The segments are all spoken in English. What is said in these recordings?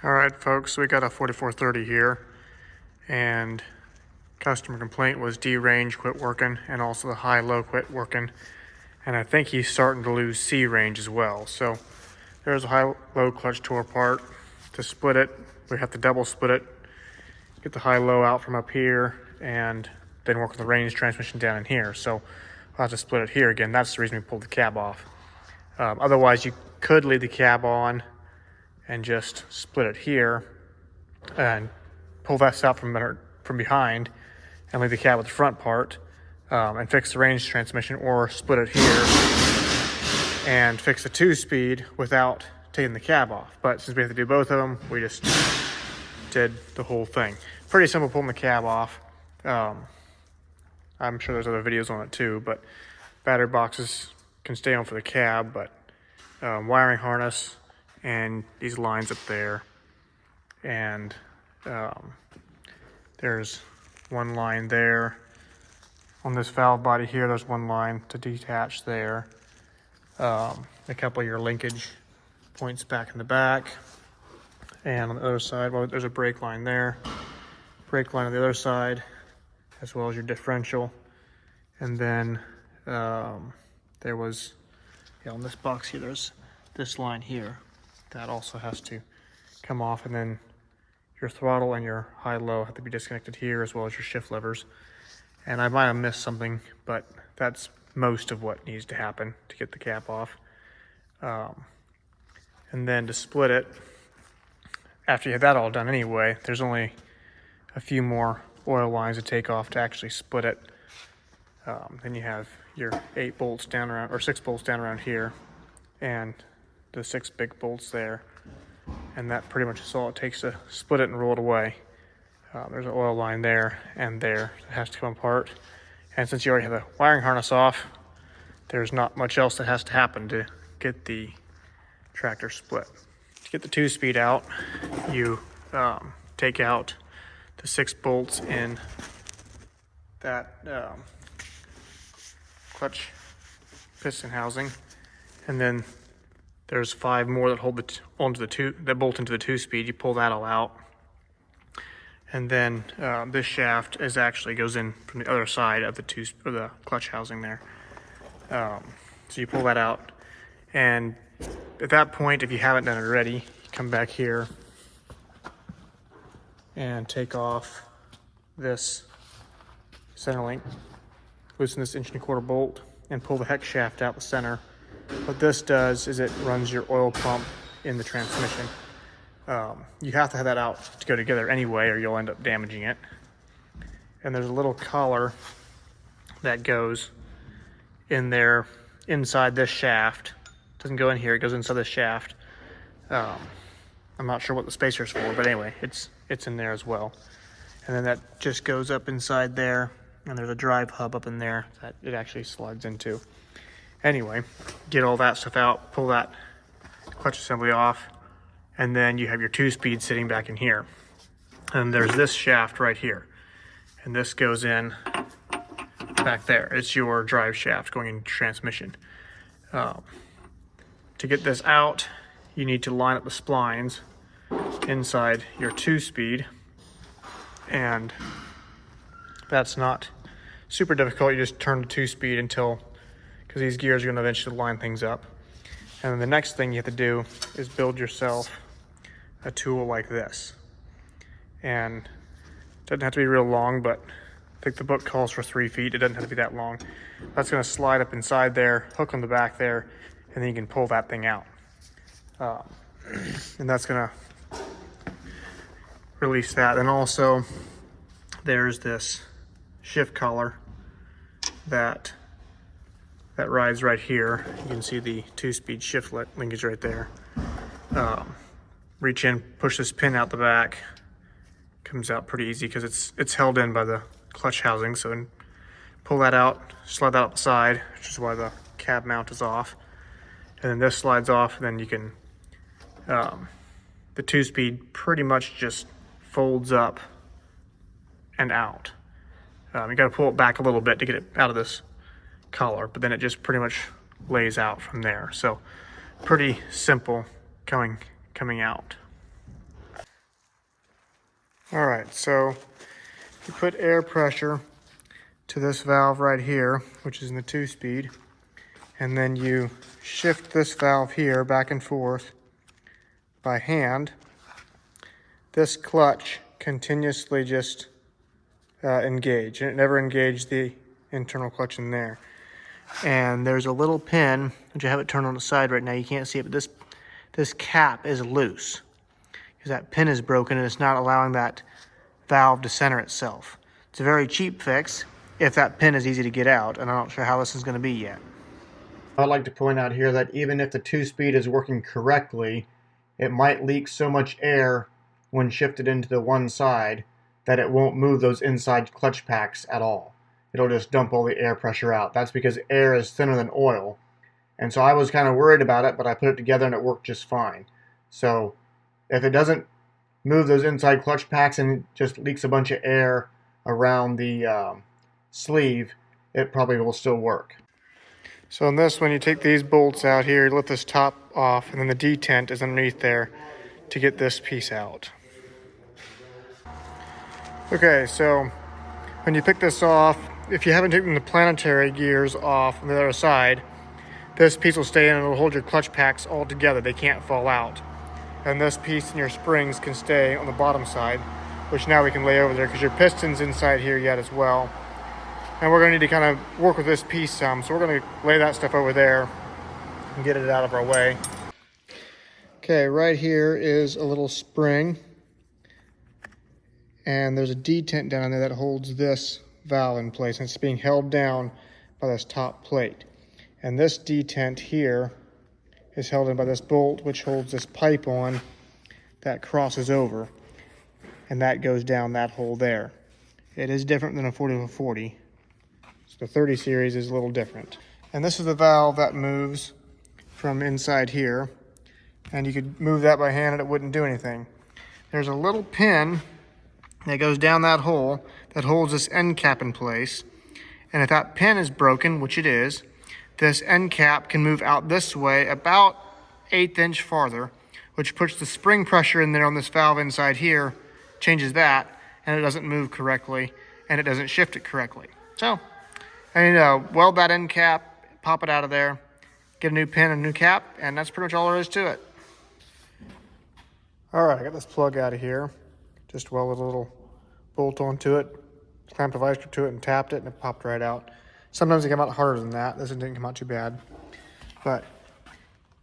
All right, folks, we got a 4430 here, and customer complaint was D-range quit working and also the high-low quit working, and I think he's starting to lose C-range as well. So there's a high-low clutch tore part. To split it, we have to double split it, get the high-low out from up here, and then work with the range transmission down in here. So I'll have to split it here again. That's the reason we pulled the cab off. Otherwise, you could leave the cab on and just split it here and pull this out from behind and leave the cab with the front part and fix the range transmission, or split it here and fix the 2-speed without taking the cab off. But since we have to do both of them, we just did the whole thing. Pretty simple pulling the cab off. I'm sure there's other videos on it too, but battery boxes can stay on for the cab, but wiring harness and these lines up there, and there's one line there on this valve body here. There's one line to detach there. A couple of your linkage points back in the back, and on the other side, well, there's a brake line there, brake line on the other side, as well as your differential. And then there was, on this box here, there's this line here that also has to come off, and then your throttle and your high-low have to be disconnected here, as well as your shift levers. And I might have missed something, but that's most of what needs to happen to get the cap off. And then to split it, after you have that all done anyway, there's only a few more oil lines to take off to actually split it. Then you have your 8 bolts down around, or 6 bolts down around here, and the 6 big bolts there, and that pretty much is all it takes to split it and roll it away. There's an oil line there and there that has to come apart, and since you already have the wiring harness off, there's not much else that has to happen to get the tractor split. To get the 2-speed out, you take out the 6 bolts in that clutch piston housing, and then there's 5 more that hold that bolt into the 2-speed. You pull that all out, and then this shaft actually goes in from the other side of the clutch housing there. So you pull that out, and at that point, if you haven't done it already, you come back here and take off this center link, loosen this 1.25" bolt, and pull the hex shaft out the center. What this does is it runs your oil pump in the transmission. You have to have that out to go together anyway, or you'll end up damaging it. And there's a little collar that goes in there inside this shaft. It doesn't go in here, it goes inside this shaft. I'm not sure what the spacer's for, but anyway, it's in there as well. And then that just goes up inside there, and there's a drive hub up in there that it actually slides into. Anyway, get all that stuff out, pull that clutch assembly off, and then you have your 2-speed sitting back in here. And there's this shaft right here, and this goes in back there. It's your drive shaft going into transmission. To get this out, you need to line up the splines inside your 2-speed, and that's not super difficult. You just turn the 2-speed because these gears are going to eventually line things up. And then the next thing you have to do is build yourself a tool like this. And it doesn't have to be real long, but I think the book calls for 3 feet. It doesn't have to be that long. That's going to slide up inside there, hook on the back there, and then you can pull that thing out. And that's going to release that. And also, there's this shift collar that rides right here. You can see the 2-speed shift linkage right there. Reach in, push this pin out the back. Comes out pretty easy because it's held in by the clutch housing. So pull that out, slide that out the side, which is why the cab mount is off. And then this slides off, and then you can, the 2-speed pretty much just folds up and out. You got to pull it back a little bit to get it out of this collar, but then it just pretty much lays out from there. So pretty simple coming out. All right, so you put air pressure to this valve right here, which is in the 2-speed, and then you shift this valve here back and forth by hand. This clutch continuously just engage, and it never engaged the internal clutch in there. And there's a little pin, which I have it turned on the side right now. You can't see it, but this cap is loose because that pin is broken and it's not allowing that valve to center itself. It's a very cheap fix if that pin is easy to get out, and I'm not sure how this is going to be yet. I'd like to point out here that even if the 2-speed is working correctly, it might leak so much air when shifted into the one side that it won't move those inside clutch packs at all. It'll just dump all the air pressure out. That's because air is thinner than oil. And so I was kind of worried about it, but I put it together and it worked just fine. So if it doesn't move those inside clutch packs and it just leaks a bunch of air around the sleeve, it probably will still work. So in this one, you take these bolts out here, you lift this top off, and then the detent is underneath there to get this piece out. Okay, so when you pick this off, if you haven't taken the planetary gears off on the other side, this piece will stay in and it'll hold your clutch packs all together. They can't fall out. And this piece and your springs can stay on the bottom side, which now we can lay over there because your piston's inside here yet as well. And we're going to need to kind of work with this piece some, so we're going to lay that stuff over there and get it out of our way. Okay, right here is a little spring. And there's a detent down there that holds this valve in place, and it's being held down by this top plate. And this detent here is held in by this bolt, which holds this pipe on that crosses over, and that goes down that hole there. It is different than a 40-40. So the 30 series is a little different. And this is the valve that moves from inside here, and you could move that by hand and it wouldn't do anything. There's a little pin that goes down that hole that holds this end cap in place. And if that pin is broken, which it is, this end cap can move out this way about 1/8 inch farther, which puts the spring pressure in there on this valve inside here, changes that, and it doesn't move correctly, and it doesn't shift it correctly. So, weld that end cap, pop it out of there, get a new pin and a new cap, and that's pretty much all there is to it. All right, I got this plug out of here. Just welded a little bolt onto it, clamped a vice grip to it, and tapped it, and it popped right out. Sometimes they come out harder than that. This one didn't come out too bad. But I'm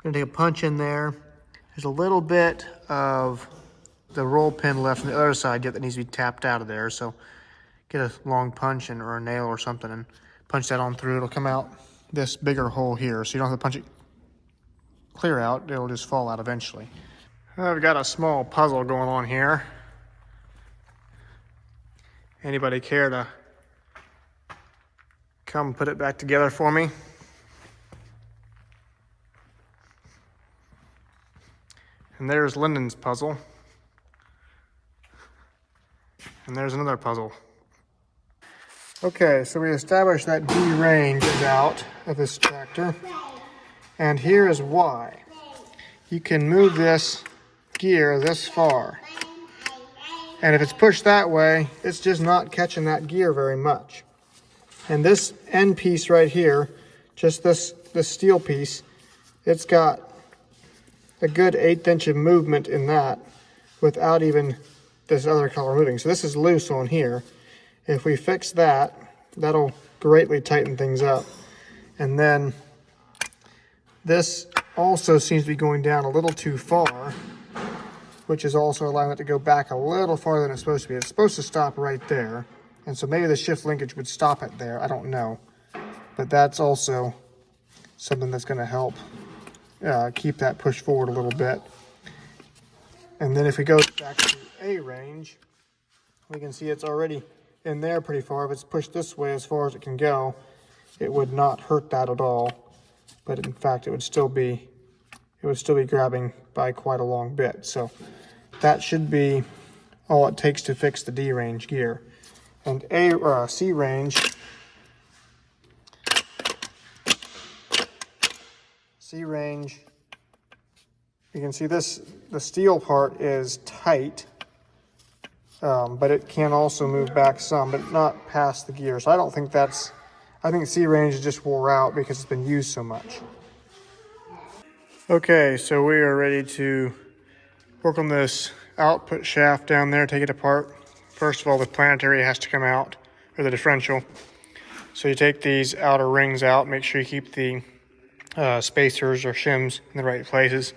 gonna take a punch in there. There's a little bit of the roll pin left on the other side yet that needs to be tapped out of there. So get a long punch or a nail or something and punch that on through. It'll come out this bigger hole here, so you don't have to punch it clear out. It'll just fall out eventually. I've got a small puzzle going on here. Anybody care to come put it back together for me? And there's Lyndon's puzzle. And there's another puzzle. Okay, so we established that D range is out of this tractor. And here is why. You can move this gear this far. And if it's pushed that way, it's just not catching that gear very much. And this end piece right here, just this steel piece, it's got a good 1/8 inch of movement in that without even this other color moving. So this is loose on here. If we fix that, that'll greatly tighten things up. And then this also seems to be going down a little too far, which is also allowing it to go back a little farther than it's supposed to be. It's supposed to stop right there. And so maybe the shift linkage would stop it there. I don't know. But that's also something that's going to help keep that pushed forward a little bit. And then if we go back to A range, we can see it's already in there pretty far. If it's pushed this way as far as it can go, it would not hurt that at all. But in fact, it would still be grabbing by quite a long bit. So that should be all it takes to fix the D range gear. And C range, you can see the steel part is tight, but it can also move back some, but not past the gear. So I think C range is just wore out because it's been used so much. Okay, so we are ready to work on this output shaft down there, take it apart. First of all, the planetary has to come out, or the differential. So you take these outer rings out, make sure you keep the spacers or shims in the right places.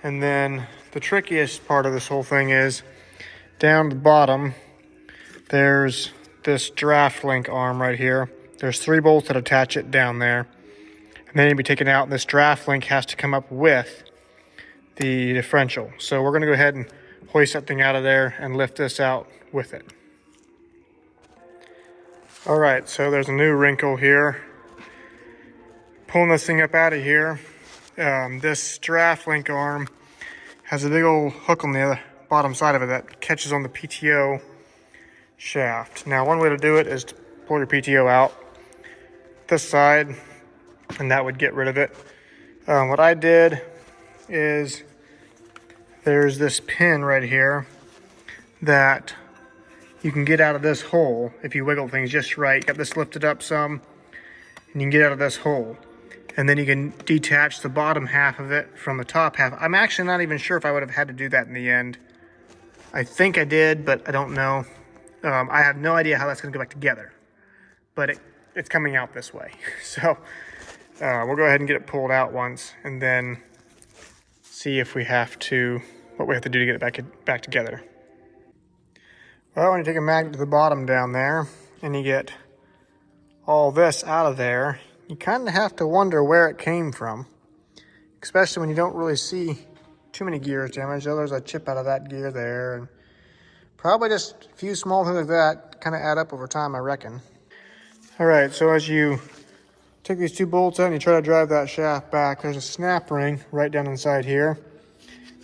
And then the trickiest part of this whole thing is down the bottom, there's this draft link arm right here. There's 3 bolts that attach it down there. And then you'll be taken out, and this draft link has to come up with the differential. So we're gonna go ahead and hoist that thing out of there and lift this out with it. All right, so there's a new wrinkle here. Pulling this thing up out of here, this draft link arm has a big old hook on the other bottom side of it that catches on the PTO shaft. Now, one way to do it is to pull your PTO out this side, and that would get rid of it. What I did is there's this pin right here that you can get out of this hole if you wiggle things just right. Got this lifted up some, and you can get out of this hole. And then you can detach the bottom half of it from the top half. I'm actually not even sure if I would have had to do that in the end. I think I did, but I don't know. I have no idea how that's gonna go back together, but it's coming out this way. So we'll go ahead and get it pulled out once and then see if we have to, what we have to do to get it back together. Well, when you take a magnet to the bottom down there and you get all this out of there, you kind of have to wonder where it came from, especially when you don't really see too many gears damaged. Oh, there's a chip out of that gear there, and probably just a few small things like that kind of add up over time, I reckon. All right, so as you take these 2 bolts out and you try to drive that shaft back, there's a snap ring right down inside here,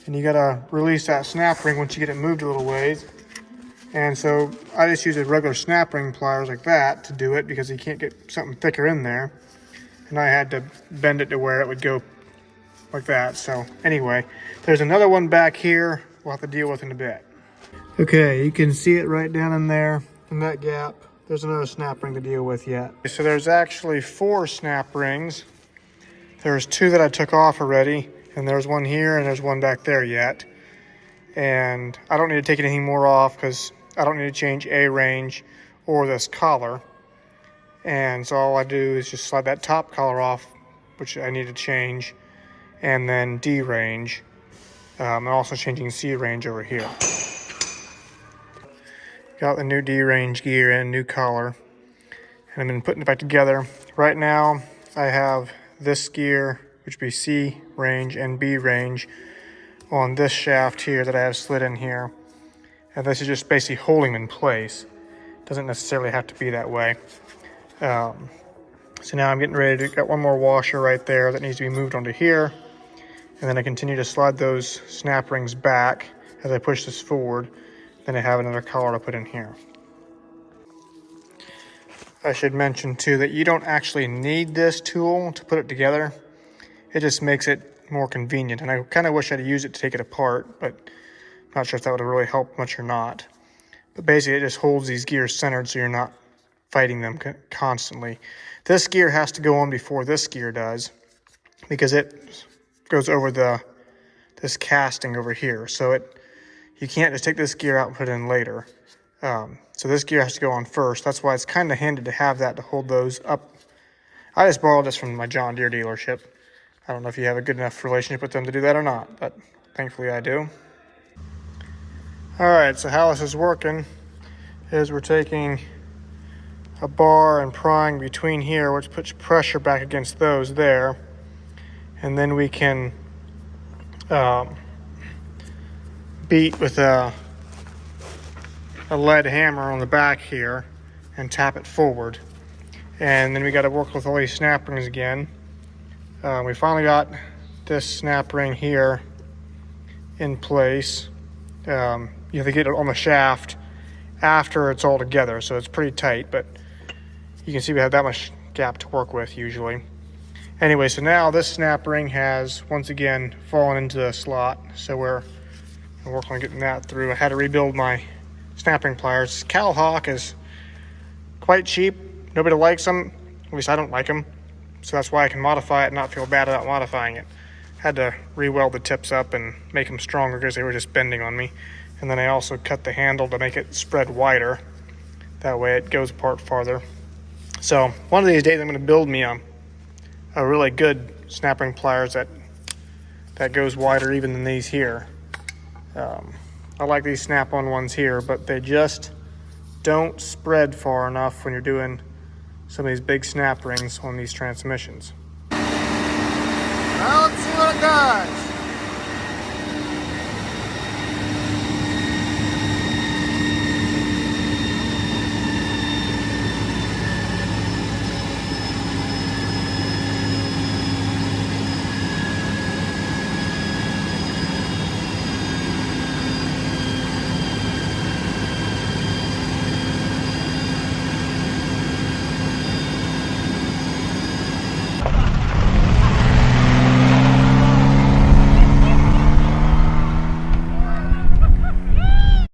and you gotta release that snap ring once you get it moved a little ways. And so I just use a regular snap ring pliers like that to do it because you can't get something thicker in there. And I had to bend it to where it would go like that. So anyway, there's another one back here we'll have to deal with in a bit. Okay, you can see it right down in there in that gap. There's another snap ring to deal with yet. So there's actually 4 snap rings. There's 2 that I took off already, and there's one here and there's one back there yet. And I don't need to take anything more off because I don't need to change A range or this collar. And so all I do is just slide that top collar off, which I need to change, and then D range. I'm also changing C range over here. Got the new D range gear and new collar, and I've been putting it back together. Right now I have this gear, which would be C range and B range, on this shaft here that I have slid in here. And this is just basically holding them in place. Doesn't necessarily have to be that way. So now I'm getting ready to, got one more washer right there that needs to be moved onto here. And then I continue to slide those snap rings back as I push this forward. Then I have another collar to put in here. I should mention too that you don't actually need this tool to put it together. It just makes it more convenient. And I kind of wish I'd used it to take it apart, but not sure if that would have really helped much or not. But basically it just holds these gears centered so you're not fighting them constantly. This gear has to go on before this gear does because it goes over this casting over here. So you can't just take this gear out and put it in later. So this gear has to go on first. That's why it's kind of handy to have that to hold those up. I just borrowed this from my John Deere dealership. I don't know if you have a good enough relationship with them to do that or not, but thankfully I do. All right, so how this is working is we're taking a bar and prying between here, which puts pressure back against those there. And then we can beat with a lead hammer on the back here and tap it forward. And then we got to work with all these snap rings again. We finally got this snap ring here in place. You have to get it on the shaft after it's all together, so it's pretty tight, but you can see we have that much gap to work with usually. Anyway, so now this snap ring has once again fallen into the slot, so we're working on getting that through. I had to rebuild my snap-ring pliers. Cal Hawk is quite cheap. Nobody likes them. At least I don't like them. So that's why I can modify it and not feel bad about modifying it. Had to re-weld the tips up and make them stronger because they were just bending on me. And then I also cut the handle to make it spread wider. That way it goes apart farther. So one of these days I'm going to build me a really good snap-ring pliers that goes wider even than these here. I like these snap-on ones here, but they just don't spread far enough when you're doing some of these big snap rings on these transmissions. Well, let's see what it does.